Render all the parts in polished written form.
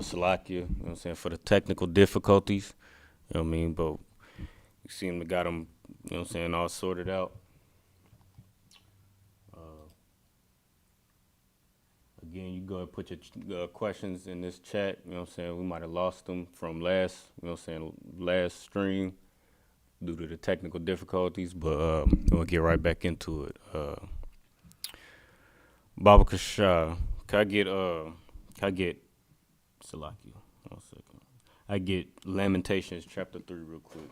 Salakia, you know what I'm saying, for the technical difficulties, you know what I mean, but you seem to got them, you know what I'm saying, all sorted out. Uh, Again, you go and put your questions in this chat, you know what I'm saying, we might have lost them from last, you know what I'm saying, last stream due to the technical difficulties, but we'll get right back into it. Baba Kasha, can I get Salakia? 1 second. I get Lamentations chapter 3 real quick.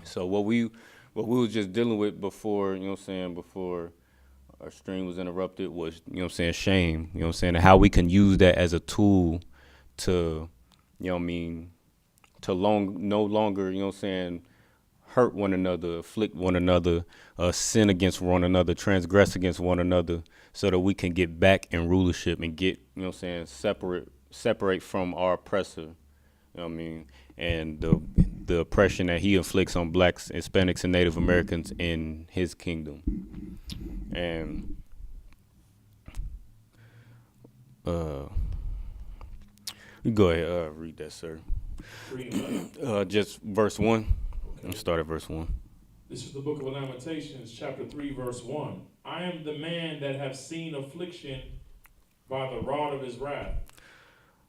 So what we was just dealing with before, you know what I'm saying, before our stream was interrupted was, you know what I'm saying, shame, you know what I'm saying, and how we can use that as a tool to, you know what I mean, to no longer, you know what I'm saying, hurt one another, afflict one another, sin against one another, transgress against one another, so that we can get back in rulership and get, you know what I'm saying, separate from our oppressor, you know what I mean, and the oppression that he inflicts on blacks, Hispanics, and Native Americans in his kingdom. And uh, you go ahead, read that, sir. Just verse 1. Let's start at verse 1. This is the book of Lamentations, chapter 3, verse 1. I am the man that have seen affliction by the rod of his wrath.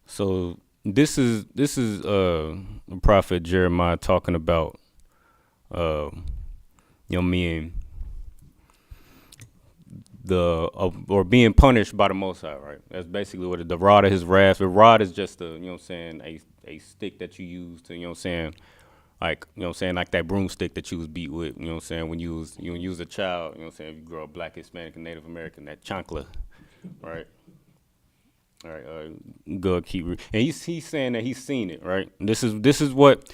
So this is the prophet Jeremiah talking about you know me or being punished by the Most High, right? That's basically what the rod of his wrath. The rod is just you know what I'm saying, a stick that you use to, you know what I'm saying, like, you know what I'm saying, like that broomstick that you was beat with, you know what I'm saying, when you was a child, you know what I'm saying, if you grow up black, Hispanic, and Native American, that chancla, right? All right, go keep. And he's saying that he's seen it, right? This is what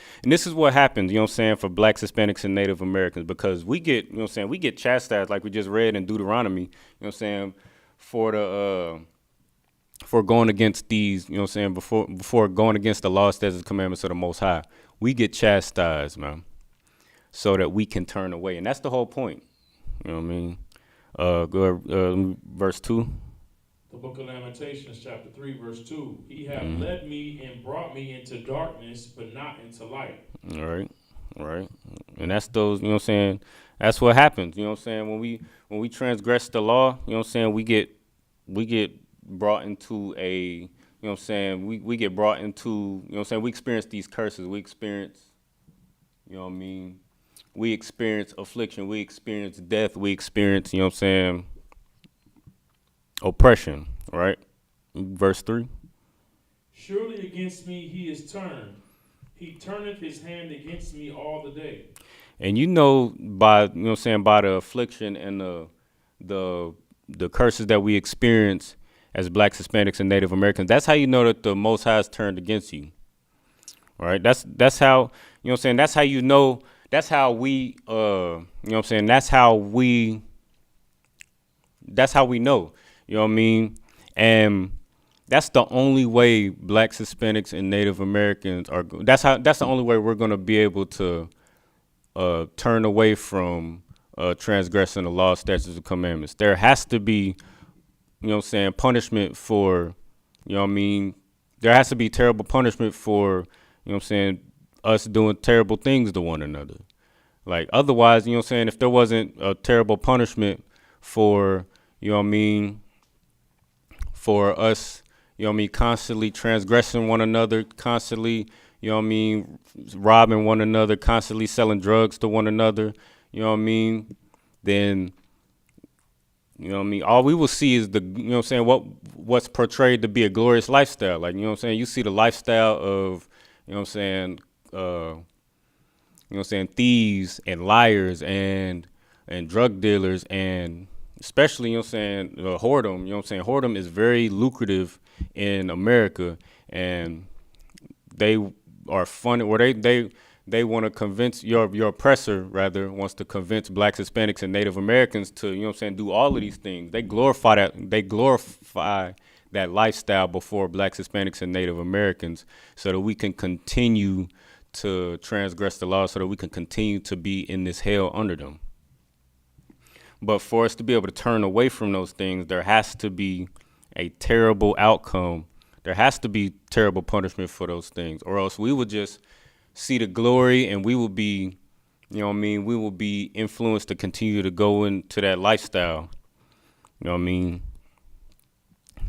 happens, you know what I'm saying, for blacks, Hispanics, and Native Americans, because we get, you know what I'm saying, we get chastised, like we just read in Deuteronomy, you know what I'm saying, for the for going against these, you know what I'm saying, before going against the law, statutes, and commandments of the Most High. We get chastised, man, so that we can turn away, and that's the whole point. You know what I mean? Verse 2. The book of Lamentations, chapter 3, verse 2. He have led me and brought me into darkness, but not into light. All right. And that's those, you know what I'm saying, that's what happens, you know what I'm saying, when we transgress the law, you know what I'm saying, we get brought into you know what I'm saying, we get brought into, you know what I'm saying, we experience these curses, we experience, you know what I mean, we experience affliction, we experience death, we experience, you know what I'm saying, oppression, right? Verse 3. Surely against me he is turned. He turneth his hand against me all the day. And you know, by, you know what I'm saying, by the affliction and the curses that we experience as blacks, Hispanics, and Native Americans, that's how you know that the Most High is turned against you. All right? That's how, you know what I'm saying, that's how you know, that's how we you know what I'm saying, that's how we know. You know what I mean? And that's the only way blacks, Hispanics, and Native Americans are. That's the only way we're gonna be able to turn away from transgressing the law, statutes, and commandments. There has to be, you know what I'm saying, punishment for, you know what I mean. There has to be terrible punishment for, you know what I'm saying, us doing terrible things to one another. Like, otherwise, you know what I'm saying, if there wasn't a terrible punishment for, you know what I mean, for us, you know what I mean, constantly transgressing one another, constantly, you know what I mean, robbing one another, constantly selling drugs to one another, you know what I mean, then, you know what I mean, all we will see is you know what I'm saying, what's portrayed to be a glorious lifestyle. Like, you know what I'm saying, you see the lifestyle of, you know what I'm saying, you know what I'm saying, thieves and liars and drug dealers, and especially, you know what I'm saying, whoredom. You know what I'm saying, whoredom is very lucrative in America, and they are funny, or they want to convince your oppressor, rather, wants to convince blacks, Hispanics, and Native Americans to, you know what I'm saying, do all of these things. They glorify that lifestyle before blacks, Hispanics, and Native Americans, so that we can continue to transgress the law, so that we can continue to be in this hell under them. But for us to be able to turn away from those things, there has to be a terrible outcome There has to be terrible punishment for those things, or else we would just see the glory and we will be, you know what I mean, we will be influenced to continue to go into that lifestyle. You know what I mean?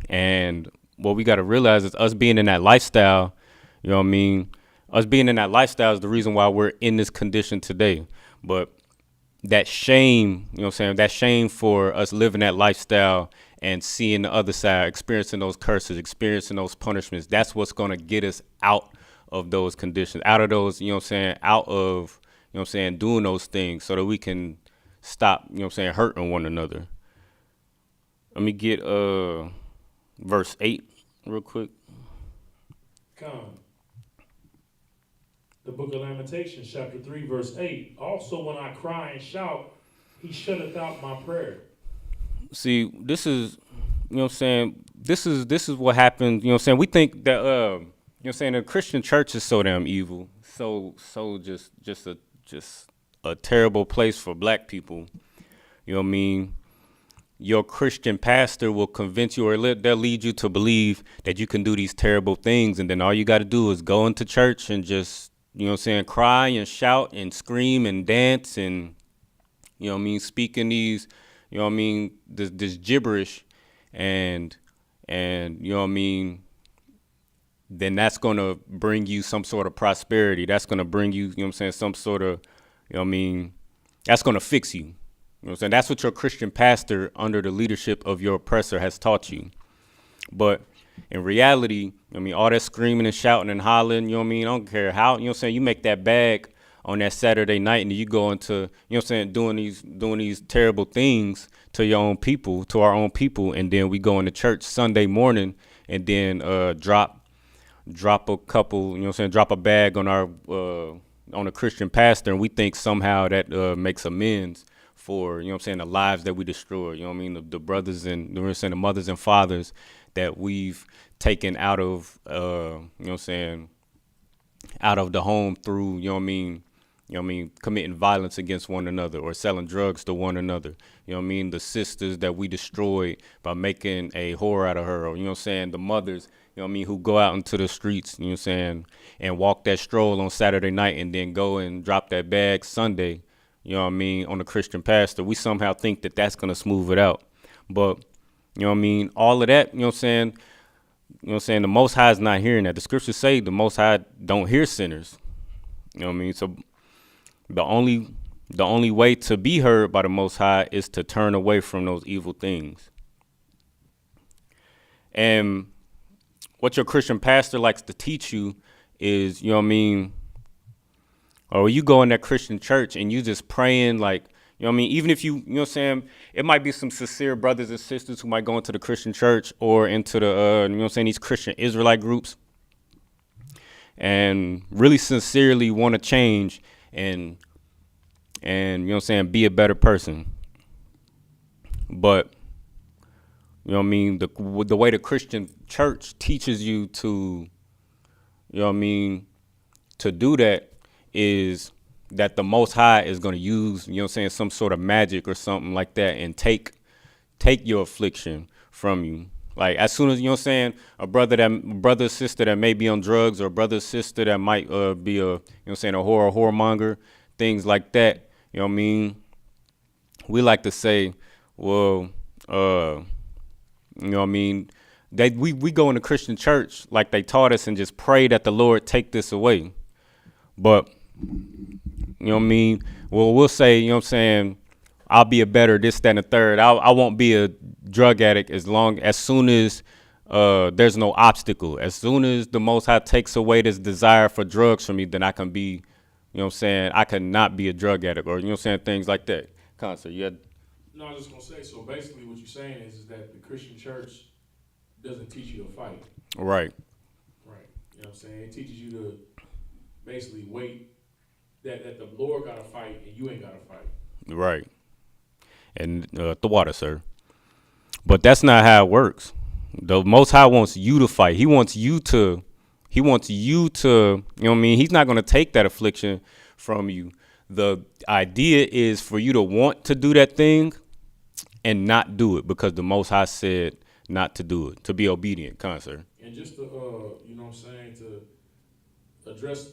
And what we got to realize is us being in that lifestyle, you know what I mean? Us being in that lifestyle is the reason why we're in this condition today. But that shame, you know what I'm saying? That shame for us living that lifestyle and seeing the other side, experiencing those curses, experiencing those punishments, that's what's going to get us out of those conditions, out of those, you know what I'm saying? Out of, you know what I'm saying, doing those things so that we can stop, you know what I'm saying, hurting one another. Let me get verse 8 real quick. Come. The book of Lamentations, chapter 3, verse 8. Also, when I cry and shout, he shutteth out my prayer. See, this is, you know what I'm saying, this is what happens, you know what I'm saying? We think that, you know what I'm saying, the Christian church is so damn evil, so just a terrible place for black people. You know what I mean? Your Christian pastor will convince you, or they'll lead you to believe that you can do these terrible things, and then all you got to do is go into church and just, you know what I'm saying, cry and shout and scream and dance and, you know what I mean, speaking these, you know what I mean, this gibberish, and you know what I mean, then that's going to bring you some sort of prosperity. That's going to bring you, you know what I'm saying, some sort of, you know what I mean, that's going to fix you. You know what I'm saying? That's what your Christian pastor under the leadership of your oppressor has taught you. But in reality, I mean, all that screaming and shouting and hollering, you know what I mean? I don't care how, you know what I'm saying? You make that bag on that Saturday night and you go into, you know what I'm saying, doing these terrible things to your own people, to our own people. And then we go into church Sunday morning and then drop a couple, you know what I'm saying, drop a bag on our, on a Christian pastor. And we think somehow that makes amends for, you know what I'm saying, the lives that we destroy, you know what I mean, the brothers and, you know what I'm saying, the mothers and fathers that we've taken out of, you know what I'm saying, out of the home through, you know what I mean, committing violence against one another or selling drugs to one another. You know what I mean, the sisters that we destroyed by making a whore out of her, or, you know what I'm saying, the mothers, you know what I mean, who go out into the streets, you know what I'm saying, and walk that stroll on Saturday night and then go and drop that bag Sunday, you know what I mean, on the Christian pastor. We somehow think that that's going to smooth it out. But, you know what I mean, all of that, you know what I'm saying, the Most High is not hearing that. The scriptures say the Most High don't hear sinners. You know what I mean? So the only way to be heard by the Most High is to turn away from those evil things. And what your Christian pastor likes to teach you is, you know what I mean, or you go in that Christian church and you just praying like, you know what I mean, even if you know what I'm saying, it might be some sincere brothers and sisters who might go into the Christian church or into the, you know what I'm saying, these Christian Israelite groups and really sincerely want to change and you know what I'm saying, be a better person. But, you know what I mean, the way the Christian church teaches you to, you know what I mean, to do that is that the Most High is going to use, you know what I'm saying, some sort of magic or something like that and take your affliction from you. Like as soon as, you know what I'm saying, a brother or sister that may be on drugs or a brother or sister that might be a, you know what I'm saying, a whoremonger, things like that, you know what I mean? We like to say, well, you know what I mean? We go in the Christian church like they taught us and just pray that the Lord take this away. But, you know what I mean? Well, we'll say, you know what I'm saying, I'll be a better this, that, and the third. I won't be a drug addict as soon as there's no obstacle. As soon as the Most High takes away this desire for drugs from me, then I can be, you know what I'm saying, I can not be a drug addict or, you know what I'm saying, things like that. Concert, you had... No, I was just going to say, so basically what you're saying is that the Christian church doesn't teach you to fight. Right. Right. You know what I'm saying? It teaches you to basically wait that the Lord got to fight and you ain't got to fight. Right. And the water, sir. But that's not how it works. The Most High wants you to fight. He wants you to, you know what I mean? He's not going to take that affliction from you. The idea is for you to want to do that thing and not do it because the Most High said not to do it, to be obedient, sir. And just to you know what I'm saying,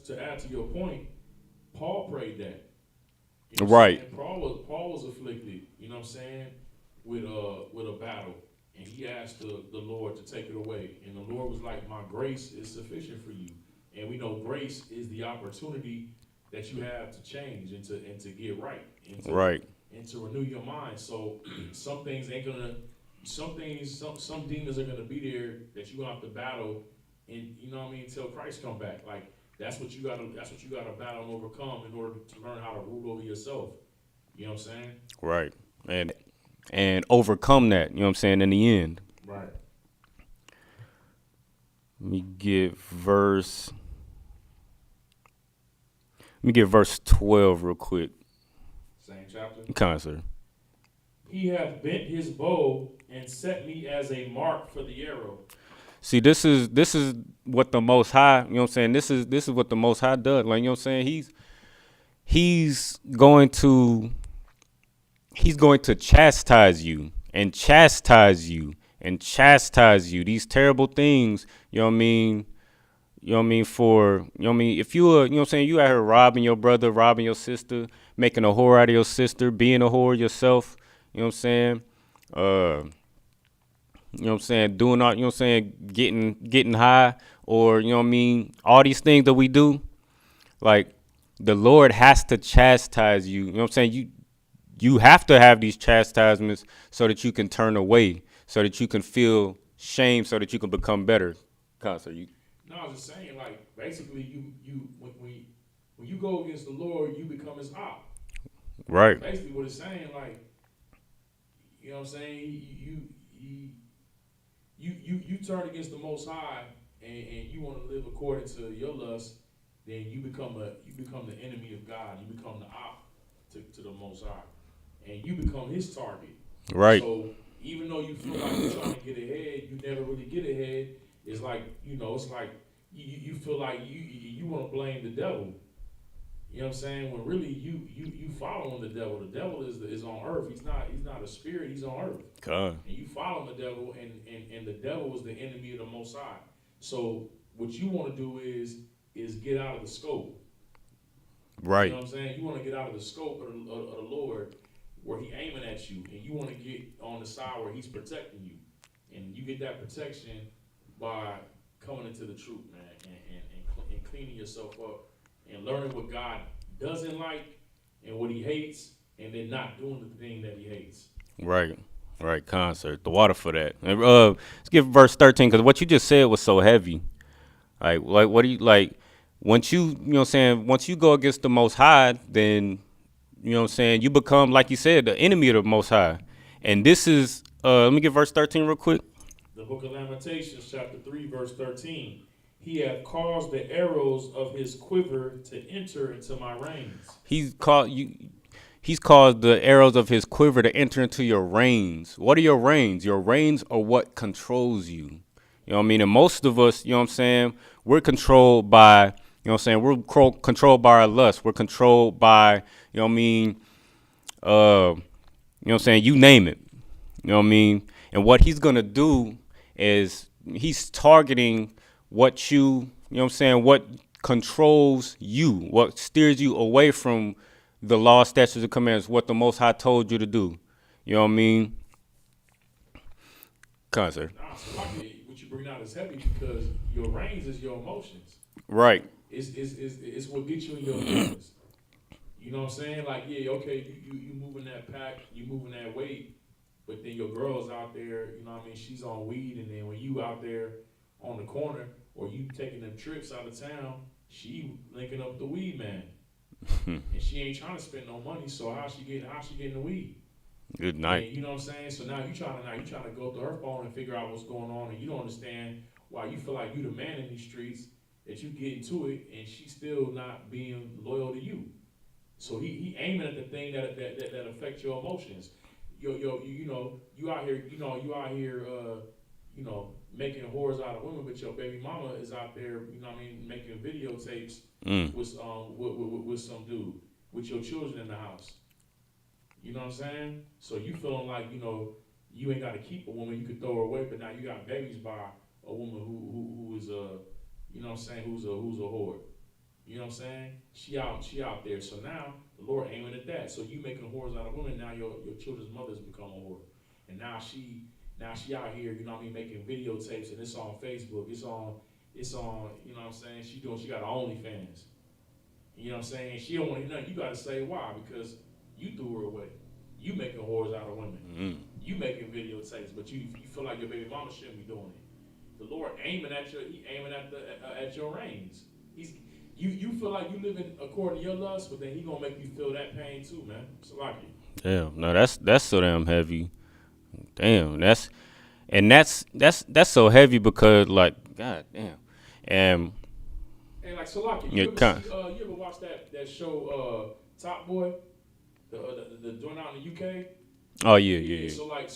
to add to your point, Paul prayed that. You know what I'm Right. saying? Paul was afflicted, you know what I'm saying, with a battle. And he asked the Lord to take it away. And the Lord was like, my grace is sufficient for you. And we know grace is the opportunity that you have to change and to get right Right. and to renew your mind. So some things ain't gonna some demons are gonna be there that you're gonna have to battle, and you know what I mean, until Christ come back. Like that's what you gotta battle and overcome in order to learn how to rule over yourself. You know what I'm saying? Right. And overcome that, you know what I'm saying, in the end. Right. Let me get verse Let me get verse 12 real quick. Same chapter. Concert. He hath bent his bow and set me as a mark for the arrow. See, this is what the Most High, you know what I'm saying? This is what the Most High does. Like, you know what I'm saying? He's going to chastise you and chastise you and chastise you. These terrible things, you know what I mean? You know what I mean? For, you know what I mean? If you were, you know what I'm saying, you out here robbing your brother, robbing your sister, making a whore out of your sister, being a whore yourself, you know what I'm saying? You know what I'm saying? Doing all, you know what I'm saying? Getting high, or, you know what I mean? All these things that we do, like, the Lord has to chastise you. You know what I'm saying? You have to have these chastisements so that you can turn away, so that you can feel shame, so that you can become better. Concert, you. No, I was just saying, like, basically, when you go against the Lord, you become his op. Right. Basically, what it's saying, like, you know what I'm saying? You turn against the Most High, and you want to live according to your lust, then you become the enemy of God. You become the op to the Most High, and you become his target. Right. So even though you feel like you're trying to get ahead, you never really get ahead. It's like, you know, it's like you feel like you want to blame the devil. You know what I'm saying? When really you following the devil. The devil is on earth. He's not a spirit. He's on earth. God. And you follow the devil, and the devil is the enemy of the Most High. So what you want to do is get out of the scope. Right. You know what I'm saying? You want to get out of the scope of the Lord, where He aiming at you, and you want to get on the side where He's protecting you, and you get that protection by coming into the truth, man, and cleaning yourself up, and learning what God doesn't like and what He hates, and then not doing the thing that He hates. Right. Right. Concert. The water for that. And, let's get verse 13, because what you just said was so heavy. Like, what do you like? Once you know what I'm saying, once you go against the Most High, then, you know what I'm saying, you become, like you said, the enemy of the Most High. And this is, let me get verse 13 real quick. The book of Lamentations, chapter 3, verse 13. He hath caused the arrows of his quiver to enter into my reins. He's caused the arrows of his quiver to enter into your reins. What are your reins? Your reins are what controls you. You know what I mean? And most of us, you know what I'm saying, we're controlled by, you know what I'm saying, we're controlled by our lust. We're controlled by, you know what I mean, you know what I'm saying, you name it. You know what I mean? And what he's going to do is he's targeting what you know what I'm saying, what controls you, what steers you away from the law, statutes, and commandments, what the Most High told you to do. You know what I mean? Concert. Nah, so what you bring out is heavy because your reins is your emotions. Right. It's what gets you in your business. You know what I'm saying? Like, yeah, okay, you moving that pack, you moving that weight, but then your girl's out there, you know what I mean, she's on weed, and then when you out there on the corner or you taking them trips out of town, she linking up the weed man. And she ain't trying to spend no money, so how she getting the weed? Good night. And you know what I'm saying? So now you trying to go through her phone and figure out what's going on, and you don't understand why you feel like you the man in these streets, that you get into it, and she's still not being loyal to you. So he aiming at the thing that affects your emotions. You know, you out here, making whores out of women, but your baby mama is out there, you know what I mean, making videotapes with some dude, with your children in the house. You know what I'm saying? So you feeling like, you know, you ain't got to keep a woman, you could throw her away, but now you got babies by a woman who is a, you know what I'm saying, who's a whore. You know what I'm saying? She out there. So now the Lord aiming at that. So you making whores out of women. Now your children's mothers become a whore, and now she out here. You know what I mean? Making videotapes, and it's on Facebook. It's on. You know what I'm saying? She got her OnlyFans. You know what I'm saying? She don't want to hear nothing. You got to say why, because you threw her away. You making whores out of women. Mm. You making videotapes, but you feel like your baby mama shouldn't be doing it. The Lord aiming at he aiming at your reins. You feel like you living according to your lust, but then he gonna make you feel that pain too, man. So like it. Damn, no, that's so damn heavy. Damn, that's so heavy because like, god damn, and And like Salaki, yeah, kind. you ever watch that show Top Boy, the joint out in the UK? Oh yeah. So like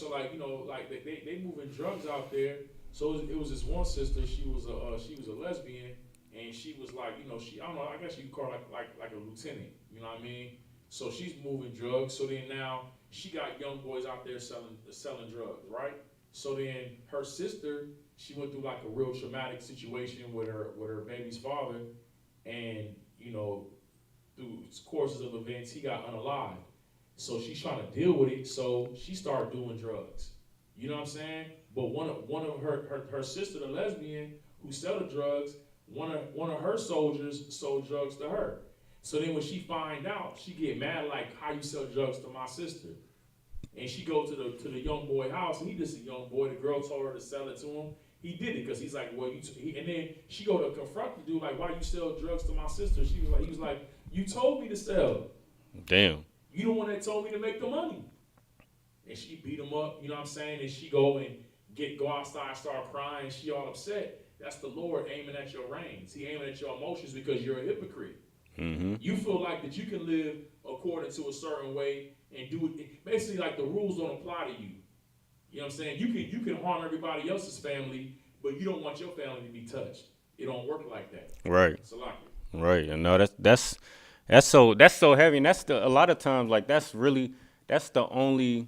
like they moving drugs out there. So it was this one sister. She was a lesbian, and she was like, she, I don't know, I guess you could call her like a lieutenant. You know what I mean? So she's moving drugs. So then now she got young boys out there selling drugs, right? So then her sister, she went through like a real traumatic situation with her baby's father, and through courses of events, he got unalived. So she's trying to deal with it. So she started doing drugs. You know what I'm saying? But one of her sister, the lesbian who sell the drugs, one of her soldiers sold drugs to her. So then when she find out, she get mad like, how you sell drugs to my sister? And she go to the young boy house, and he just a young boy. The girl told her to sell it to him. He did it because he's like, well, and then she go to confront the dude like, why you sell drugs to my sister? He was like, you told me to sell. Damn. You the one that told me to make the money. And she beat him up, you know what I'm saying? And she go outside, start crying. She all upset. That's the Lord aiming at your reins. He aiming at your emotions because you're a hypocrite. Mm-hmm. You feel like that you can live according to a certain way and do it. Basically, like the rules don't apply to you. You know what I'm saying? You can harm everybody else's family, but you don't want your family to be touched. It don't work like that. Right. So like it. Right. And no, that's so heavy. And that's a lot of times like that's the only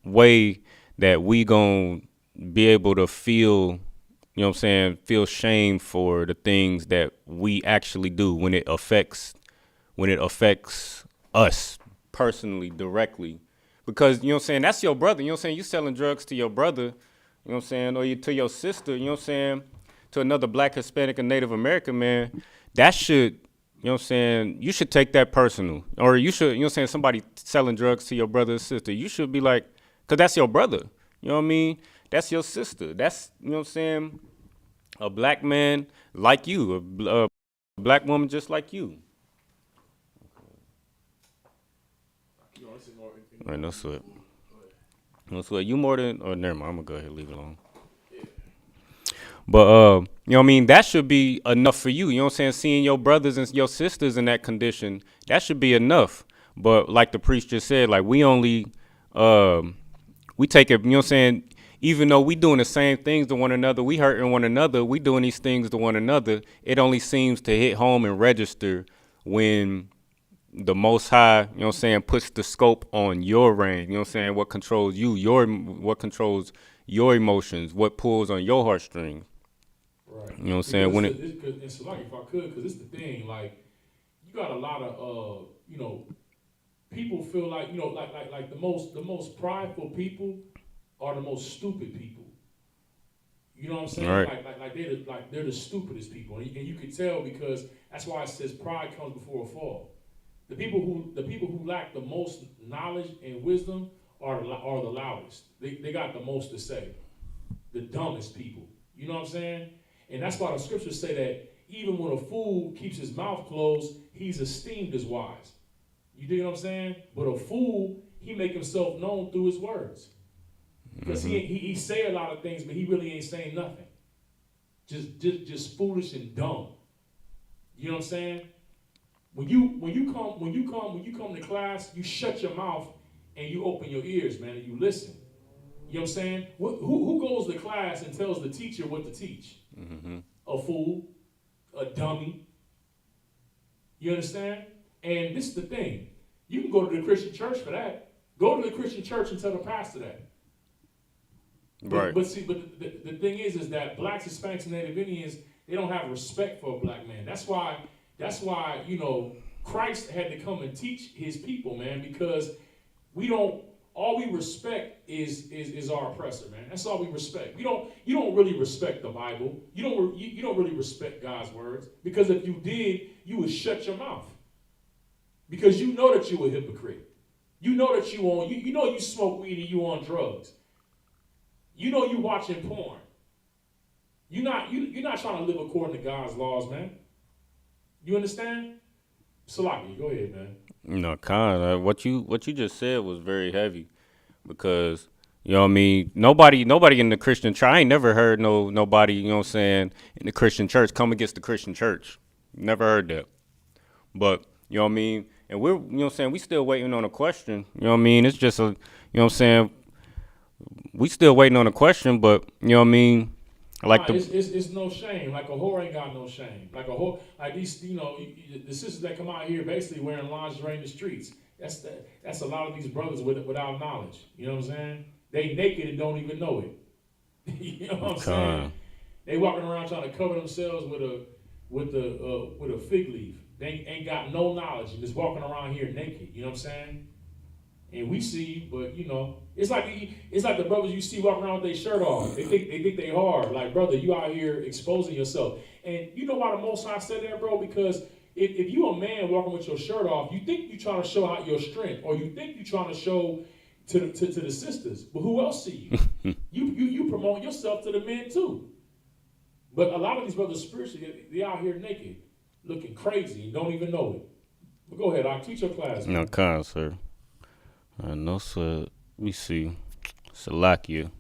way that we gon' be able to feel, you know what I'm saying, feel shame for the things that we actually do when it affects us personally, directly. Because, you know what I'm saying, that's your brother, you know what I'm saying, you selling drugs to your brother, you know what I'm saying, or to your sister, you know what I'm saying, to another black, Hispanic, and Native American man, that should, you know what I'm saying, you should take that personal. Or you should, you know what I'm saying, somebody selling drugs to your brother or sister, you should be like, because that's your brother, you know what I mean? That's your sister. That's, you know what I'm saying, a black man like you, a black woman just like you. All right, no sweat. No sweat. You more than, oh, never mind, I'm going to go ahead and leave it alone. But, you know what I mean? That should be enough for you. You know what I'm saying? Seeing your brothers and your sisters in that condition, that should be enough. But like the priest just said, like we only, we take it, you know what I'm saying? Even though we doing the same things to one another, we hurting one another, we doing these things to one another, it only seems to hit home and register when the Most High, you know what I'm saying, puts the scope on your reign, you know what I'm saying, what controls you, what controls your emotions, what pulls on your heartstrings. Right. You know what I'm saying? When it, And so like if I could, because it's the thing, like you got a lot of people feel like like the most prideful people are the most stupid people. You know what I'm saying? right, They're the stupidest people, and you can tell because that's why it says pride comes before a fall. The people who lack the most knowledge and wisdom are the loudest. They got the most to say. The dumbest people. You know what I'm saying? And that's why the scriptures say that even when a fool keeps his mouth closed, he's esteemed as wise. You dig what I'm saying? But a fool, he make himself known through his words. Because he say a lot of things, but he really ain't saying nothing. Just foolish and dumb. You know what I'm saying? When you come to class, you shut your mouth and you open your ears, man, and you listen. You know what I'm saying? Who goes to class and tells the teacher what to teach? mm-hmm. A fool, a dummy. You understand? And this is the thing. You can go to the Christian church for that. Go to the Christian church and tell the pastor that. Right. But see, but the thing is that blacks, Hispanics, and Native Indians, they don't have respect for a black man. That's why Christ had to come and teach his people, man, because we don't. All we respect is our oppressor, man. That's all we respect. You don't really respect the Bible. You don't really respect God's words, because if you did, you would shut your mouth, because you know that you're a hypocrite. You know that you know you smoke weed and you on drugs. You know you watching porn. You're not trying to live according to God's laws, man. You understand? Salaki, go ahead, man. No, Khan, what you just said was very heavy, because you know what I mean. Nobody in the Christian church. I ain't never heard nobody, you know what I'm saying, in the Christian church come against the Christian church. Never heard that. But you know what I mean. And we're, you know what I'm saying, we still waiting on a question. You know what I mean. It's just a, you know what I'm saying, we still waiting on a question. But you know what I mean. Like it's no shame. Like a whore ain't got no shame. Like a whore, like these, the sisters that come out here basically wearing lingerie in the streets. That's a lot of these brothers without knowledge. You know what I'm saying? They naked and don't even know it. You know what I'm saying? They walking around trying to cover themselves with a fig leaf. They ain't got no knowledge and just walking around here naked. You know what I'm saying? And we see, but it's like the brothers you see walking around with their shirt off. They think they hard. Like, brother, you out here exposing yourself. And you know why the Most High said that, bro? Because if you a man walking with your shirt off, you think you trying to show out your strength, or you think you trying to show to the sisters. But who else see you? You promote yourself to the men too. But a lot of these brothers spiritually, they out here naked, looking crazy, and don't even know it. But go ahead, I'll teach your class. No, Khan, sir. No, sir. Let me see. Salakia.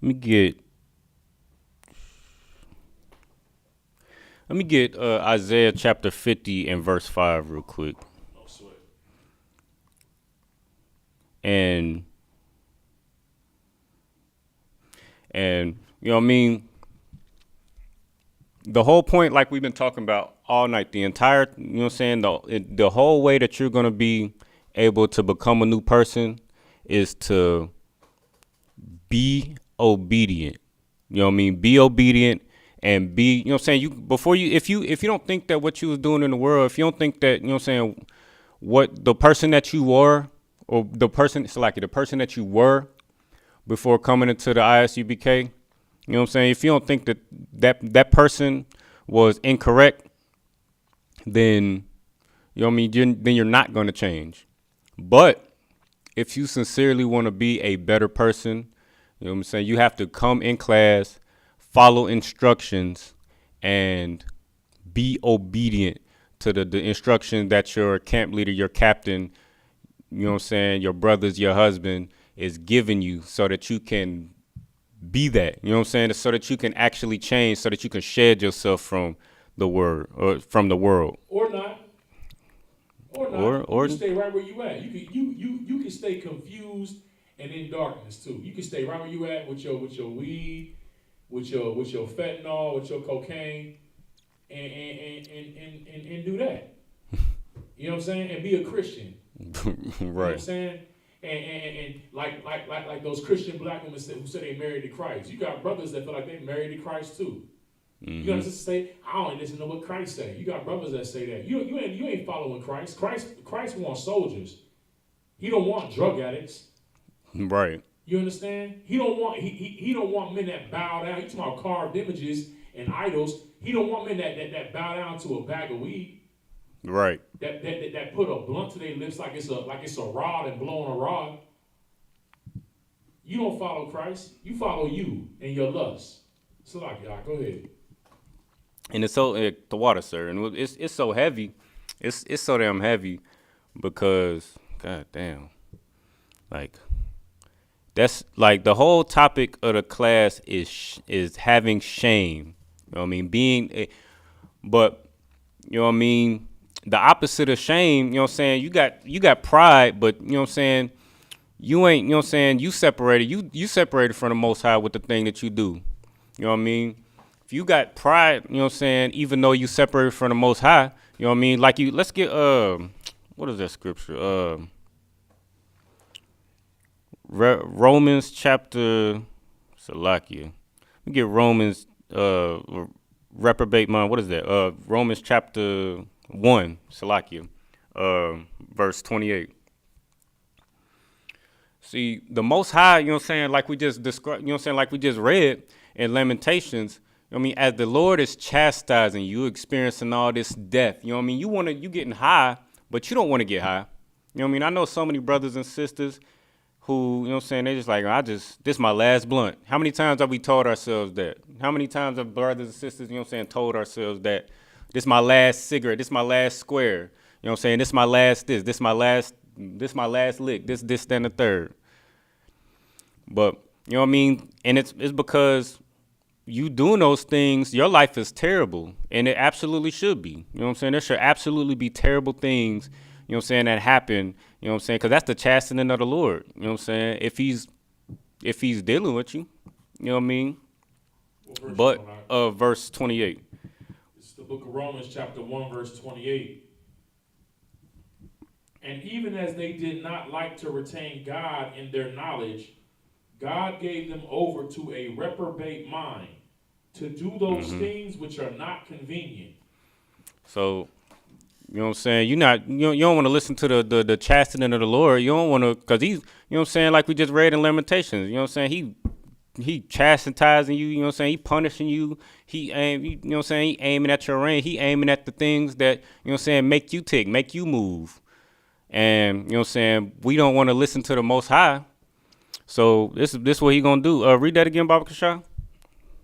Let me get Isaiah chapter 50 and verse 5 real quick. No sweat. And you know what I mean? The whole point, like we've been talking about all night, the entire, you know what I'm saying, the whole way that you're going to be able to become a new person is to be obedient. You know what I mean? Be obedient and be, you know what I'm saying, if you don't think that what you was doing in the world, if you don't think that, you know what I'm saying, what the person that you were, or the person that you were before coming into the ISUPK, you know what I'm saying, if you don't think that person was incorrect, then, you know what I mean, then you're not going to change. But if you sincerely want to be a better person, you know what I'm saying, you have to come in class, follow instructions, and be obedient to the instruction that your camp leader, your captain, you know what I'm saying, your brothers, your husband is giving you, so that you can be that, you know what I'm saying, so that you can actually change, so that you can shed yourself from the word, or from the world. Or not. You can stay right where you at. You can stay confused and in darkness too. You can stay right where you at with your weed, with your fentanyl, with your cocaine, and do that. You know what I'm saying? And be a Christian. Right. You know what I'm saying? And like those Christian black women who say they married to Christ. You got brothers that feel like they married to Christ too. Mm-hmm. You know, just say, I don't listen to what Christ say. You got brothers that say that. You ain't following Christ. Christ wants soldiers. He don't want drug addicts. Right. You understand? He don't want men that bow down. You talking about carved images and idols. He don't want men that bow down to a bag of weed. Right. That put a blunt to their lips like it's a rod and blowing a rod. You don't follow Christ. You follow you and your lust. So like, y'all, go ahead. And it's so the water, sir, and it's so heavy. It's so damn heavy because, god damn, like, that's like the whole topic of the class is having shame. You know what I mean? But you know what I mean. The opposite of shame, you know what I'm saying? You got pride, but you know what I'm saying? You ain't, you know what I'm saying? You separated from the Most High with the thing that you do. You know what I mean? If you got pride, you know what I'm saying, even though you separated from the Most High, you know what I mean? Like let's get what is that scripture? Romans chapter Salakia. We get Romans reprobate mind. What is that? Romans chapter 1, Salakia, verse 28. See, the Most High, you know what I'm saying, like we just described, you know what I'm saying, like we just read in Lamentations, you know what I mean, as the Lord is chastising you, experiencing all this death, you know what I mean, you getting high, but you don't want to get high. You know what I mean? I know so many brothers and sisters who, you know what I'm saying, they just like, this my last blunt. How many times have we told ourselves that? How many times have brothers and sisters, you know what I'm saying, told ourselves that this my last cigarette, this my last square, you know what I'm saying, this my last this my last lick, this, that, and the third. But, you know what I mean? And it's because you doing those things, your life is terrible. And it absolutely should be. You know what I'm saying? There should absolutely be terrible things, you know what I'm saying, that happen, you know what I'm saying? Because that's the chastening of the Lord. You know what I'm saying? If he's dealing with you, you know what I mean? But verse 28. It's the book of Romans, chapter 1, verse 28. And even as they did not like to retain God in their knowledge, God gave them over to a reprobate mind to do those things which are not convenient. So, you know what I'm saying? You don't want to listen to the chastening of the Lord. You don't want to, because he's, you know what I'm saying, like we just read in Lamentations. You know what I'm saying? He chastising you, you know what I'm saying? He punishing you. You know what I'm saying? He aiming at your reign. He aiming at the things that, you know what I'm saying, make you tick, make you move. And, you know what I'm saying, we don't want to listen to the Most High. So this is what he gonna do. Read that again, Baba Kasha.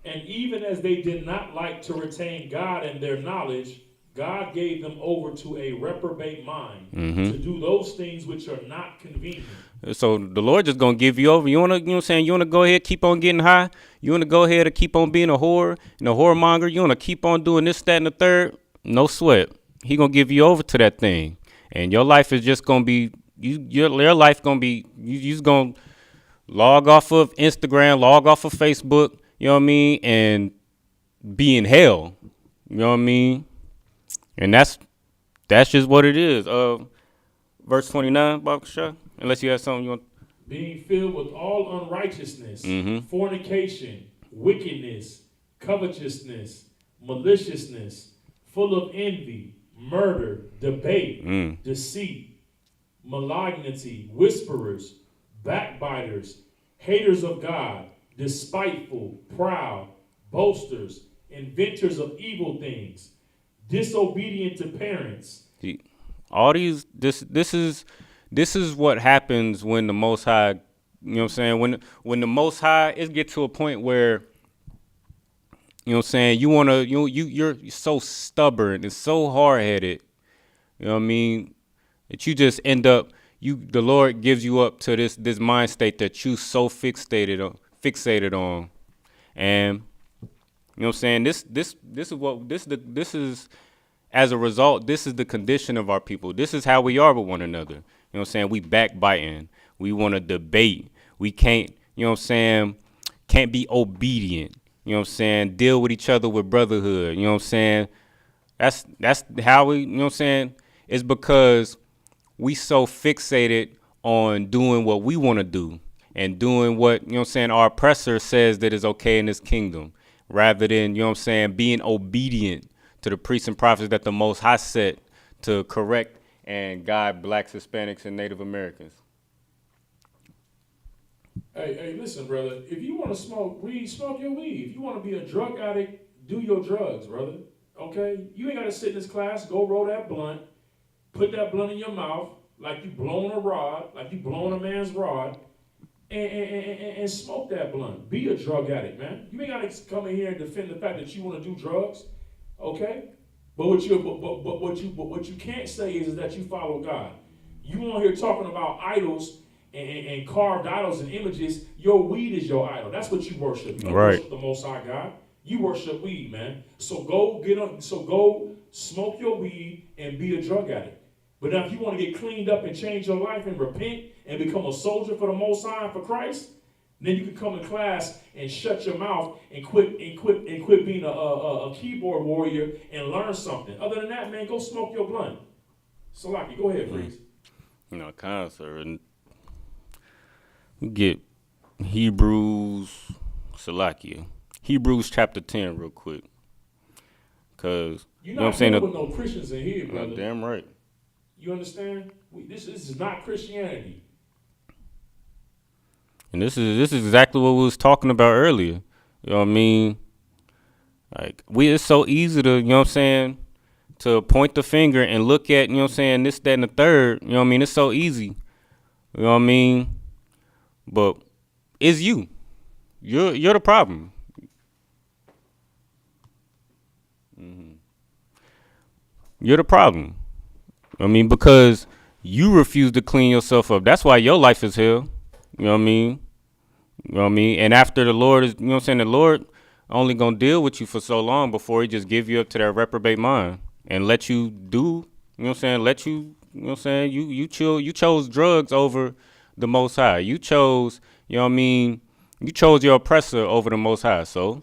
And even as they did not like to retain God in their knowledge, God gave them over to a reprobate mind to do those things which are not convenient. So the Lord just gonna give you over. You wanna, you know what I'm saying? You wanna go ahead, keep on getting high. You wanna go ahead and keep on being a whore and a whoremonger. You wanna keep on doing this, that, and the third. No sweat. He gonna give you over to that thing, and your life is just gonna be your life gonna be you just gonna log off of Instagram, log off of Facebook, you know what I mean, and be in hell. You know what I mean? And that's just what it is. Verse 29, Baba Kasha, unless you have something you want. Being filled with all unrighteousness, fornication, wickedness, covetousness, maliciousness, full of envy, murder, debate, deceit, malignity, whisperers, backbiters, haters of God, despiteful, proud, boasters, inventors of evil things, disobedient to parents. All these, this is what happens when the Most High, you know what I'm saying, when the Most High, it get to a point where, you know what I'm saying, you're so stubborn and so hard-headed, you know what I mean, that you just end up, the Lord gives you up to this mind state that you so fixated on, and you know what I'm saying, this is as a result, this is the condition of our people. This is how we are with one another. You know what I'm saying? We backbiting. We want to debate. We can't, you know what I'm saying, can't be obedient. You know what I'm saying? Deal with each other with brotherhood. You know what I'm saying? That's how we, you know what I'm saying? It's because we so fixated on doing what we want to do and doing what, you know what I'm saying, our oppressor says that is okay in this kingdom, rather than, you know what I'm saying, being obedient to the priests and prophets that the Most High set to correct and guide blacks, Hispanics, and Native Americans. Hey, listen, brother. If you want to smoke weed, smoke your weed. If you want to be a drug addict, do your drugs, brother. Okay? You ain't got to sit in this class, go roll that blunt, put that blunt in your mouth like you blowing a rod, like you blowing a man's rod, and smoke that blunt. Be a drug addict, man. You ain't got to come in here and defend the fact that you want to do drugs. Okay, but what you can't say is that you follow God. You on here talking about idols and carved idols and images. Your weed is your idol. That's what you worship. You don't worship the Most High God. You worship weed, man. So go go smoke your weed and be a drug addict. But now if you want to get cleaned up and change your life and repent and become a soldier for the Most High and for Christ, then you can come in class and shut your mouth and quit being a keyboard warrior and learn something. Other than that, man, go smoke your blunt. Salaki, go ahead, please. You know, kind of, sir. And Get Hebrews, Salakia. Hebrews chapter 10 real quick. Because, You're you know what I'm not saying? dealing with no Christians in here, brother. Damn right. You understand? This is not Christianity. And this is exactly what we was talking about earlier. You know what I mean? Like, it's so easy to, you know what I'm saying, to point the finger and look at, you know what I'm saying, this, that, and the third. You know what I mean? It's so easy. You know what I mean? But it's you. You're the problem. You're the problem. I mean, because you refuse to clean yourself up. That's why your life is hell. You know what I mean? You know what I mean? And after the Lord is, you know what I'm saying, the Lord only gonna deal with you for so long before he just give you up to that reprobate mind and let you do, you know what I'm saying, let you, you know what I'm saying, you chose drugs over the Most High. You chose, you know what I mean, you chose your oppressor over the Most High. So,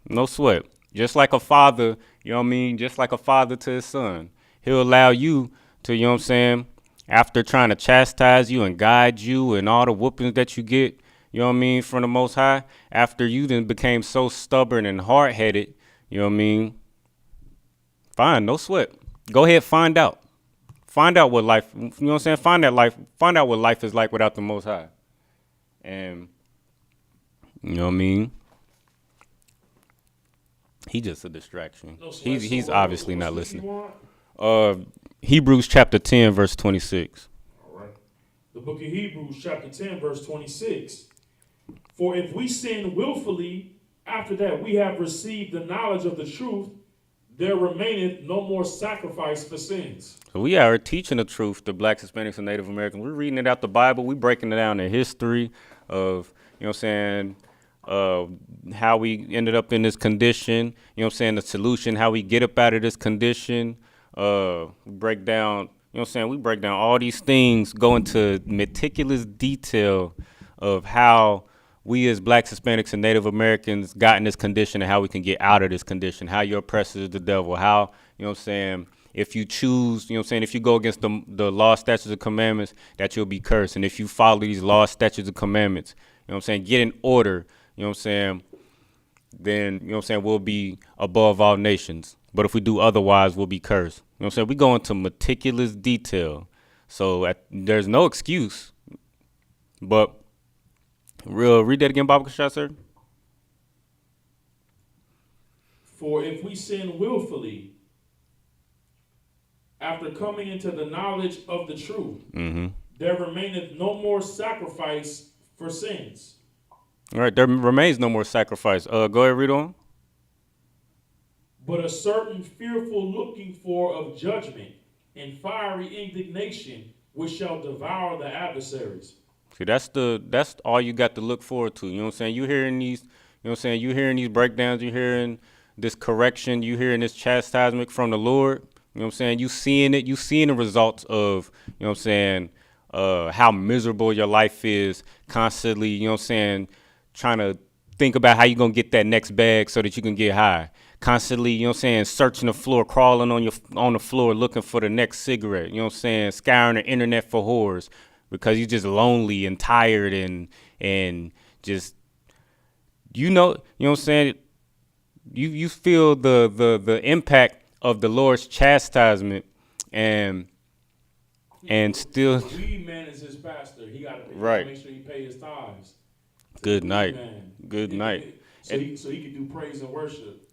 no sweat. Just like a father, you know what I mean, just like a father to his son. He'll allow you to, you know what I'm saying, after trying to chastise you and guide you and all the whoopings that you get, you know what I mean, from the Most High, after you then became so stubborn and hard-headed, you know what I mean, fine, no sweat. Go ahead, find out. Find out what life, you know what I'm saying, find out what life is like without the Most High. And, you know what I mean, he just a distraction. No sweat. He's So obviously what not scripture listening. you want? Hebrews chapter 10, verse 26. All right. The book of Hebrews, chapter 10, verse 26. For if we sin willfully, after that we have received the knowledge of the truth, there remaineth no more sacrifice for sins. So we are teaching the truth to blacks, Hispanics, and Native Americans. We're reading it out the Bible. We're breaking it down the history of, you know what I'm saying, how we ended up in this condition, you know what I'm saying, the solution, how we get up out of this condition. We break down, you know what I'm saying, we break down all these things, go into meticulous detail of how we as blacks, Hispanics, and Native Americans got in this condition and how we can get out of this condition, how your oppressor is the devil, how, you know what I'm saying, if you choose, you know what I'm saying, if you go against the law, statutes, and commandments, that you'll be cursed. And if you follow these laws, statutes, and commandments, you know what I'm saying, get in order, you know what I'm saying, then, you know what I'm saying, we'll be above all nations. But if we do otherwise, we'll be cursed. You know what I'm saying? We go into meticulous detail. So there's no excuse. But read that again, Baba Kashah, sir. For if we sin willfully, after coming into the knowledge of the truth, there remaineth no more sacrifice for sins. All right, there remains no more sacrifice. Go ahead, read on. But a certain fearful looking for of judgment and fiery indignation, which shall devour the adversaries. See, that's all you got to look forward to. You know what I'm saying? You hearing these, you know what I'm saying? You hearing these breakdowns, you hearing this correction, you hearing this chastisement from the Lord. You know what I'm saying? You seeing it, you seeing the results of, you know what I'm saying, how miserable your life is constantly, you know what I'm saying, trying to think about how you gonna get that next bag so that you can get high. Constantly, you know what I'm saying, searching the floor, crawling on the floor, looking for the next cigarette, you know what I'm saying, scouring the internet for whores because you're just lonely and tired and just you know what I'm saying, you feel the impact of the Lord's chastisement and still The weed man is his pastor. He got to right. make sure he pay his tithes. Good night. Good night. So he can do praise and worship.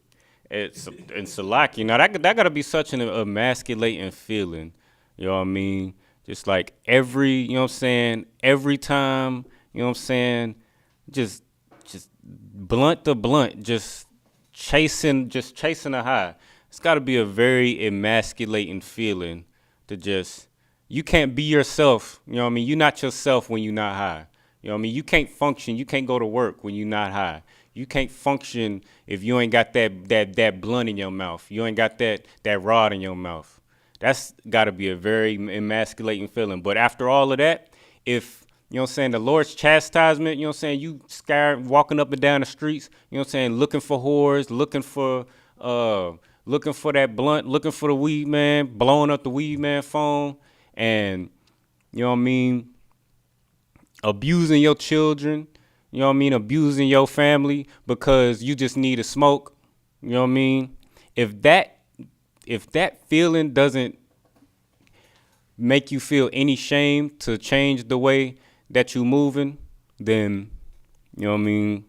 It's and Salaki, you know, that gotta be such an emasculating feeling. You know what I mean? Just like you know what I'm saying, every time, you know what I'm saying, just blunt to blunt, just chasing a high. It's gotta be a very emasculating feeling to just you can't be yourself, you know what I mean? You're not yourself when you're not high. You know what I mean? You can't function, you can't go to work when you're not high. You can't function if you ain't got that blunt in your mouth. You ain't got that rod in your mouth. That's got to be a very emasculating feeling. But after all of that, if, you know what I'm saying, the Lord's chastisement, you know what I'm saying, you scared walking up and down the streets, you know what I'm saying, looking for whores, looking for that blunt, looking for the weed man, blowing up the weed man phone, and, you know what I mean, abusing your children, you know what I mean, abusing your family because you just need a smoke, you know what I mean? If that feeling doesn't make you feel any shame to change the way that you moving, then you know what I mean,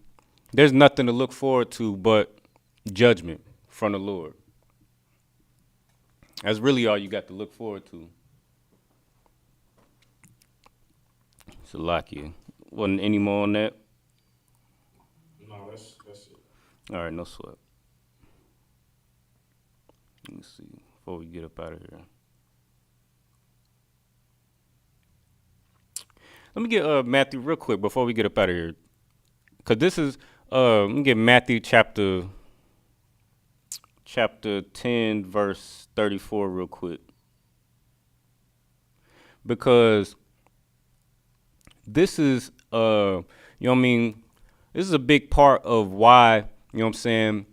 there's nothing to look forward to but judgment from the Lord. That's really all you got to look forward to. Salakia. Wasn't any more on that? No, that's it. All right, no sweat. Let me see before we get up out of here. Let me get Matthew real quick before we get up out of here, cause this is let me get Matthew chapter 10 verse 34 real quick, because this is you know what I mean, this is a big part of why, you know what I'm saying,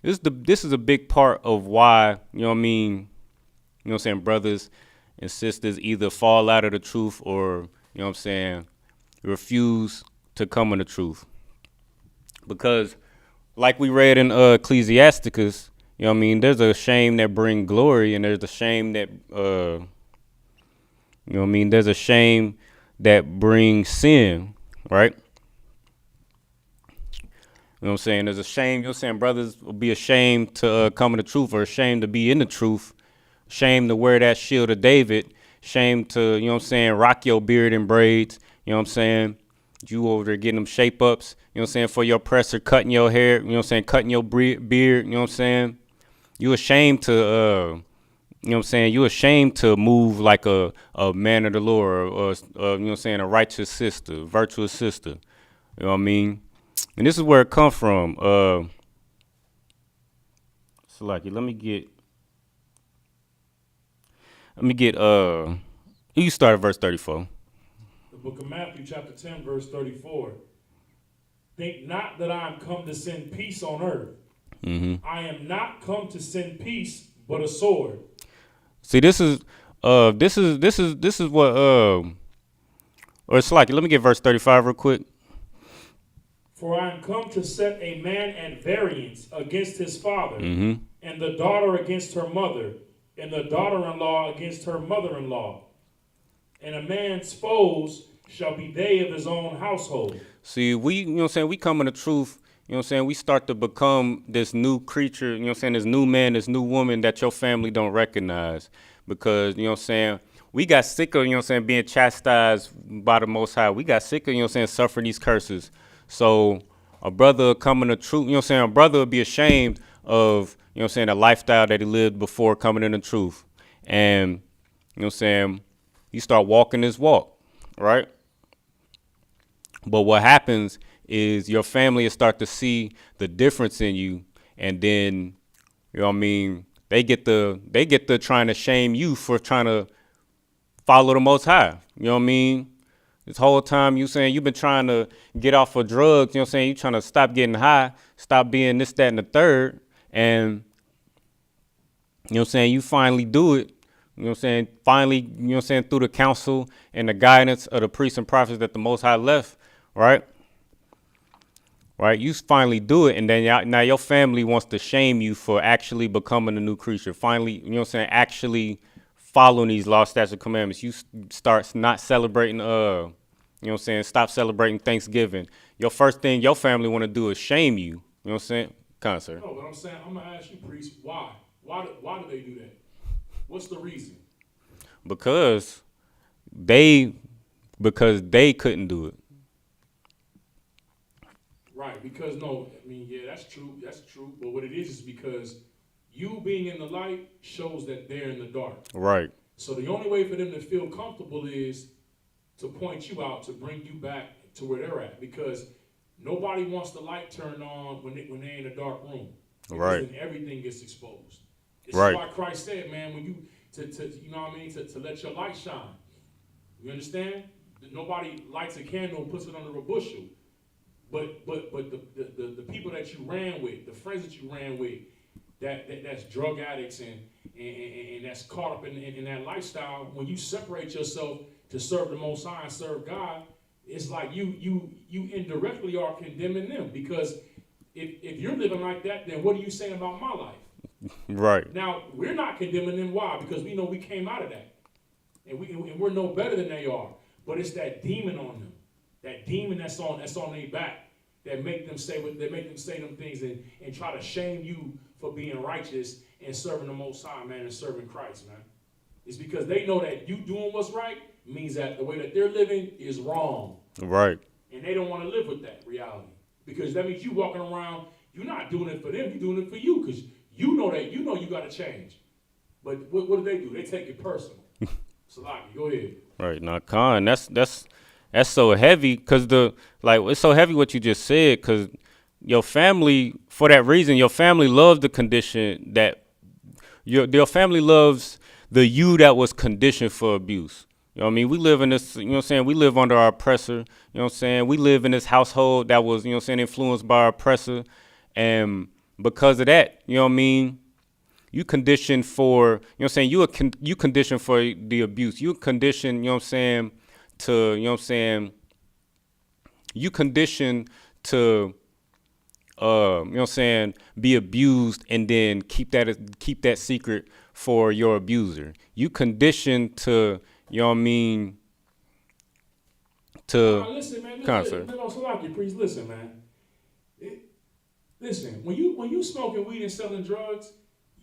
this is a big part of why, you know what I mean, you know what I'm saying, brothers and sisters either fall out of the truth or, you know what I'm saying, refuse to come in the truth. Because like we read in Ecclesiasticus, you know what I mean, there's a shame that bring glory and there's a shame that you know what I mean, there's a shame that brings sin, right? You know what I'm saying? There's a shame, you know what I'm saying? Brothers will be ashamed to come in the truth, or ashamed to be in the truth, shame to wear that shield of David, shame to, you know what I'm saying, rock your beard in braids, you know what I'm saying? You over there getting them shape ups, you know what I'm saying, for your oppressor, cutting your hair, you know what I'm saying, cutting your beard, you know what I'm saying? You ashamed to, you know what I'm saying, you ashamed to move like a man of the Lord, or you know what I'm saying, a righteous sister, virtuous sister, you know what I mean? And this is where it come from. So like, let me get, you start at verse 34. The book of Matthew, chapter 10, verse 34. Think not that I am come to send peace on earth. Mm-hmm. I am not come to send peace, but a sword. See, this is what, or it's like, let me get verse 35 real quick. For I am come to set a man at variance against his father, Mm-hmm. and the daughter against her mother, and the daughter-in-law against her mother-in-law. And a man's foes shall be they of his own household. See, you know what I'm saying, we come in the truth, you know what I'm saying, we start to become this new creature, you know what I'm saying, this new man, this new woman that your family don't recognize. Because, you know what I'm saying, we got sick of, you know what I'm saying, being chastised by the Most High. We got sick of, you know what I'm saying, suffering these curses. So a brother coming to truth, you know what I'm saying, a brother would be ashamed of, you know what I'm saying, the lifestyle that he lived before coming in the truth. And, you know what I'm saying, you start walking this walk, right? But what happens is your family will start to see the difference in you, and then, you know what I mean, they get the trying to shame you for trying to follow the Most High. You know what I mean? This whole time you saying you've been trying to get off of drugs, you know what I'm saying? You trying to stop getting high, stop being this, that, and the third. And, you know what I'm saying, you finally do it. You know what I'm saying? Finally, you know what I'm saying, through the counsel and the guidance of the priests and prophets that the Most High left, right? Right? You finally do it, and then now your family wants to shame you for actually becoming a new creature. Finally, you know what I'm saying, actually following these law, statutes, and commandments. You start not celebrating, you know what I'm saying, stop celebrating Thanksgiving. Your first thing your family want to do is shame you. You know what I'm saying? Concert. No, but I'm saying, I'm going to ask you, priest, why? Why do they do that? What's the reason? Because they couldn't do it. Right, because no, I mean, yeah, that's true. But what it is because you being in the light shows that they're in the dark. Right. So the only way for them to feel comfortable is to point you out, to bring you back to where they're at. Because nobody wants the light turned on when they're in a dark room. Because right. then everything gets exposed. This right. is why Christ said, man, when you you know what I mean, to let your light shine. You understand? Nobody lights a candle and puts it under a bushel. But the people that you ran with, the friends that you ran with, that's drug addicts and that's caught up in that lifestyle, when you separate yourself to serve the Most High and serve God, it's like you indirectly are condemning them, because if you're living like that, then what are you saying about my life? Right. Now, we're not condemning them. Why? Because we know we came out of that. And we're no better than they are. But it's that demon on them. That demon that's on their back that make them say them things and try to shame you for being righteous and serving the Most High, man, and serving Christ, man. It's because they know that you doing what's right means that the way that they're living is wrong. Right. And they don't want to live with that reality. Because that means you walking around, you're not doing it for them, you're doing it for you. Because you know you got to change. But what do? They take it personal. Salaki, go ahead. Right. Now, Khan, that's so heavy, because it's so heavy what you just said, because your family, for that reason, your family loves the condition that your family loves the you that was conditioned for abuse. You know what I mean? We live in this, you know what I'm saying? We live under our oppressor. You know what I'm saying? We live in this household that was, you know what I'm saying, influenced by our oppressor. And because of that, you know what I mean? You conditioned for, you know what I'm saying? You conditioned for the abuse. You conditioned, you know what I'm saying, to, you know what I'm saying? You conditioned to, you know what I'm saying, be abused and then keep that secret for your abuser. You conditioned to, you know what I mean, to listen, man. concert. No, Salaki, please listen, man. Listen, when you smoking weed and selling drugs,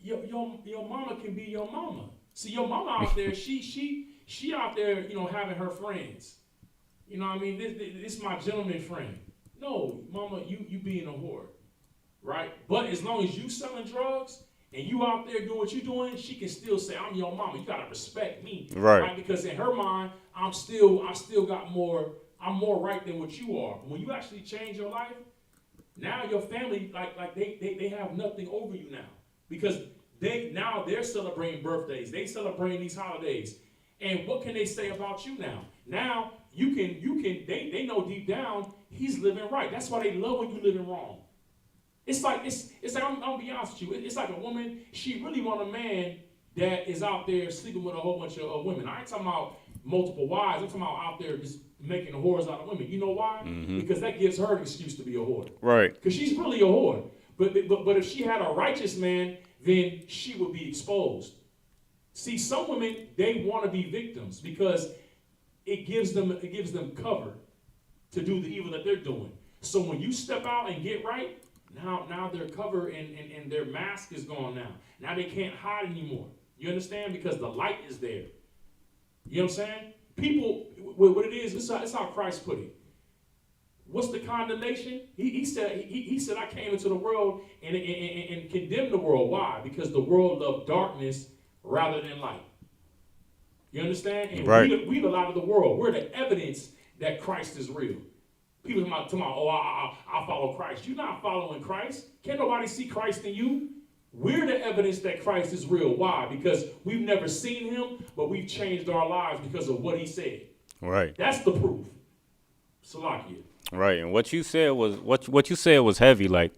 your mama can be your mama. See, your mama out there, she out there, you know, having her friends. You know what I mean? This is my gentleman friend. No, mama, you being a whore, right? But as long as you selling drugs and you out there doing what you doing, she can still say, I'm your mama. You gotta respect me, Right? Because in her mind, I still got more. I'm more right than what you are. When you actually change your life, now your family like they have nothing over you now, because they're celebrating birthdays, they celebrating these holidays, and what can they say about you now? Now you can they know deep down he's living right. That's why they love when you living wrong. It's like I'm gonna be honest with you. It's like a woman, she really want a man that is out there sleeping with a whole bunch of women. I ain't talking about multiple wives. I'm talking about out there just making whores out of women. You know why? Mm-hmm. Because that gives her an excuse to be a whore. Right. Because she's really a whore. But if she had a righteous man, then she would be exposed. See, some women, they want to be victims because it gives them cover to do the evil that they're doing. So when you step out and get right, now their cover and their mask is gone now. Now they can't hide anymore. You understand? Because the light is there. You know what I'm saying? People, what it is, it's how Christ put it. What's the condemnation? He said I came into the world and condemned the world. Why? Because the world loved darkness rather than light. You understand? And right. we the light of the world. We're the evidence that Christ is real. People talking about, oh, I follow Christ. You're not following Christ. Can't nobody see Christ in you? We're the evidence that Christ is real. Why? Because we've never seen him, but we've changed our lives because of what he said. Right. That's the proof. Salakia. Right. And what you said was heavy. Like,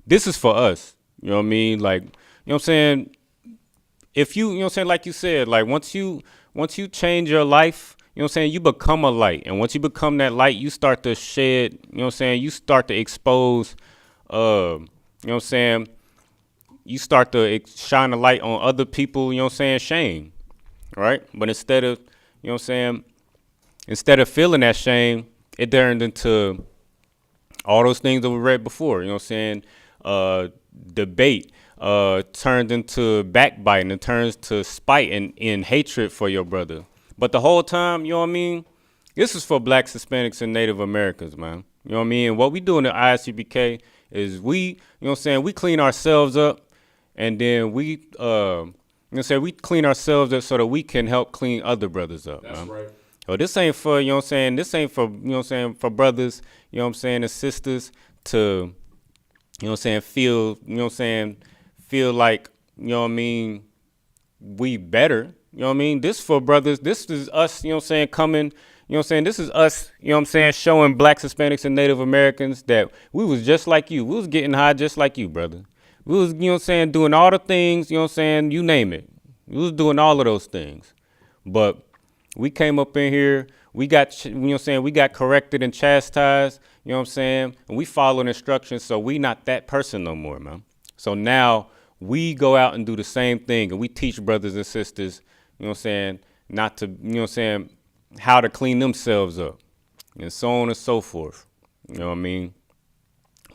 this is for us. You know what I mean? Like, you know what I'm saying? If you know what I'm saying, like you said, like once you change your life, you know what I'm saying, you become a light. And once you become that light, you start to shed, you know what I'm saying, you start to expose, you know what I'm saying, you start to shine a light on other people, you know what I'm saying, shame, right? But instead of, you know what I'm saying, instead of feeling that shame, it turned into all those things that we read before, you know what I'm saying, debate, turned into backbiting, it turns to spite and hatred for your brother. But the whole time, you know what I mean, this is for blacks, Hispanics, and Native Americans, man. You know what I mean? And what we do in the ISUPK is we, you know what I'm saying, we clean ourselves up, and then we, you know what I'm saying, we clean ourselves up so that we can help clean other brothers up, That's man. right. So this ain't for, you know what I'm saying, this ain't for, you know what I'm saying, for brothers, you know what I'm saying, and sisters to, you know what I'm saying, feel, you know what I'm saying, feel like, you know what I mean, we better. You know what I mean? This for brothers. This is us, you know what I'm saying, coming, you know what I'm saying? This is us, you know what I'm saying, showing blacks, Hispanics, and Native Americans that we was just like you. We was getting high just like you, brother. We was, you know what I'm saying, doing all the things, you know what I'm saying, you name it. We was doing all of those things. But we came up in here we got, you know what I'm saying, we got corrected and chastised, you know what I'm saying, and we followed instructions, so we not that person no more, man. So now we go out and do the same thing, and we teach brothers and sisters, you know what I'm saying, not to, you know what I'm saying, how to clean themselves up, and so on and so forth. You know what I mean?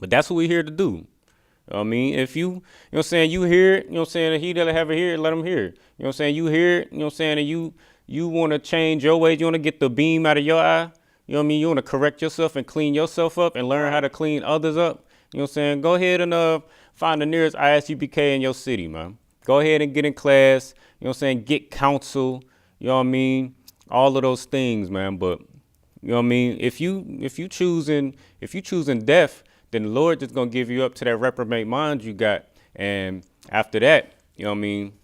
But that's what we're here to do. You know what I mean? If you know what I'm saying, you hear it, you know what I'm saying, he that have it here, let him hear it. You know what I'm saying? You hear it, you know what I'm saying, and you want to change your ways, you want to get the beam out of your eye, you know what I mean? You want to correct yourself and clean yourself up and learn how to clean others up. You know what I'm saying? Go ahead and find the nearest ISUPK in your city, man. Go ahead and get in class, you know what I'm saying, get counsel, you know what I mean? All of those things, man. But you know what I mean? If you choosing death, then the Lord just gonna give you up to that reprobate mind you got. And after that, you know what I mean,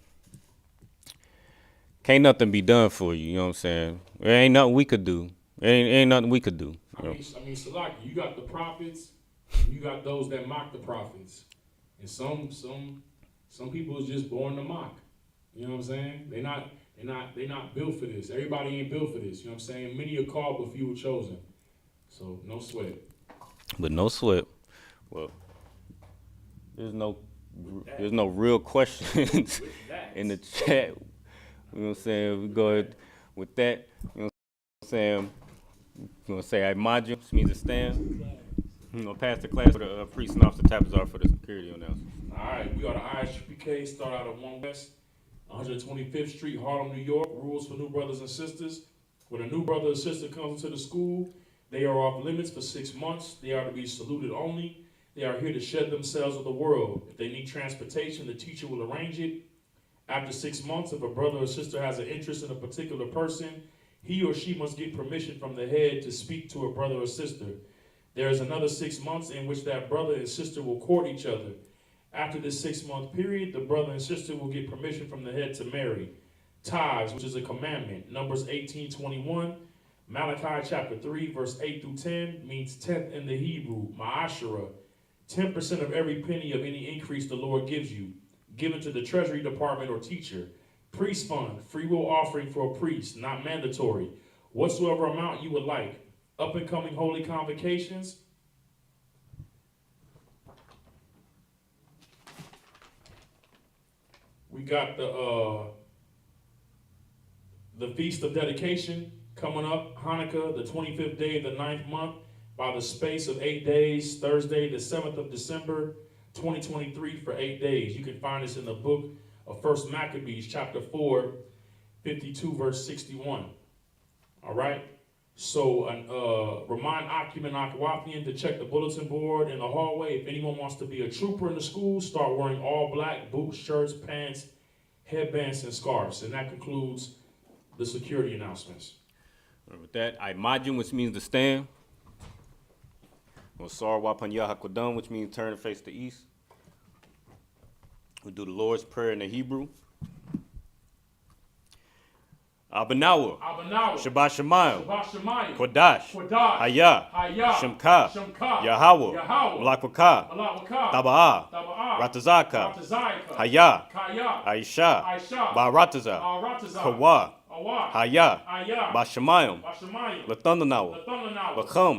can't nothing be done for you, you know what I'm saying? There ain't nothing we could do. Ain't nothing we could do. I mean, Salaki, you got the prophets, you got those that mock the prophets. And some people is just born to mock. You know what I'm saying? They not built for this. Everybody ain't built for this. You know what I'm saying? Many are called, but few are chosen. So no sweat. But no sweat. Well, there's no real questions in the chat. You know what I'm saying? We go ahead with that. You know what I'm saying? We're going to say I mod you, which means to stand. I'm going to pass the class for the priest and officer Tapazar for the security announcement. All right, we are the ISUPK, start out at 1 West, 125th Street, Harlem, New York. Rules for new brothers and sisters. When a new brother or sister comes into the school, they are off limits for 6 months. They are to be saluted only. They are here to shed themselves of the world. If they need transportation, the teacher will arrange it. After 6 months, if a brother or sister has an interest in a particular person, he or she must get permission from the head to speak to a brother or sister. There is another 6 months in which that brother and sister will court each other. After this 6-month period, the brother and sister will get permission from the head to marry. Tithes, which is a commandment, Numbers 18:21, Malachi chapter 3, verse 8 through 10, means tenth in the Hebrew, ma'ashara, 10% of every penny of any increase the Lord gives you, given to the treasury department or teacher. Priest fund, free will offering for a priest, not mandatory. Whatsoever amount you would like. Up and coming holy convocations. We got the Feast of Dedication coming up, Hanukkah, the 25th day of the 9th month, by the space of 8 days, Thursday, the 7th of December, 2023, for 8 days. You can find this in the book of 1 Maccabees, chapter 4, 52, verse 61. All right? So remind Akim and Akwafian to check the bulletin board in the hallway. If anyone wants to be a trooper in the school, start wearing all black, boots, shirts, pants, headbands, and scarves. And that concludes the security announcements. With that, I majum, which means to stand. Sar Wapanya Hakwadam, which means turn and face the east. We do the Lord's Prayer in the Hebrew. Abanawa, Shabbat Shemayim, Kodash, Hayah, Shemka, Yahweh, Malakwaka, Taba'ah, Ratazaka, Hayah, Aisha, Barataza, Kawa, Hayah, Bashamayim, Latundanawa, Lakam,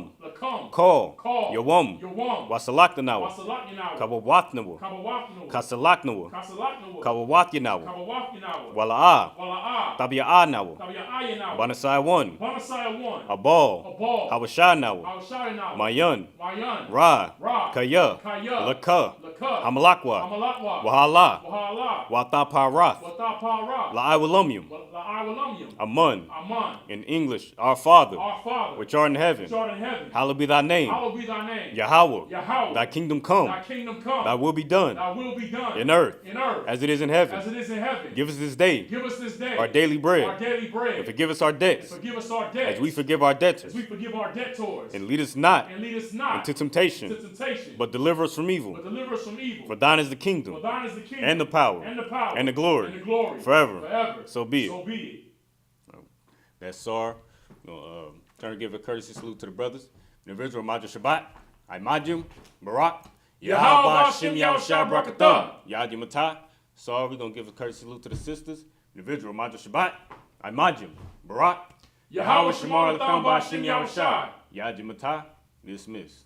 Ko, Yawam, Wasalakanawa, Kabawatnawa, Kasalaknawa, Kawawatyanawa, Wala'ah, Tabia'anawa, Banasai 1, Abal, Hawashanawa, Mayan, Ra, Kaya, Laka, Hamalakwa, Wahala, Wataparath, La'awalumyum, Amun. In English, our Father, which art in heaven, hallowed be thy name. Yahweh, thy kingdom come, thy will be done, in earth, as it is in heaven. Give us this day our daily bread, and forgive us our debts, as we forgive our debtors. And lead us not into temptation, but deliver us from evil. For thine is the kingdom, and the power, and the glory, forever. So be it. That's Sar. Turn to give a courtesy salute to the brothers. Individual Major Shabbat, I Majum, Barak, Yahweh Shem Yahushua Brakatah, Yadi Matah. Sar, we're going to give a courtesy salute to the sisters. Individual Major Shabbat, I Majum, Barak, Yahweh Shemar Latham Bashim Yahushai. Yajimata, dismiss.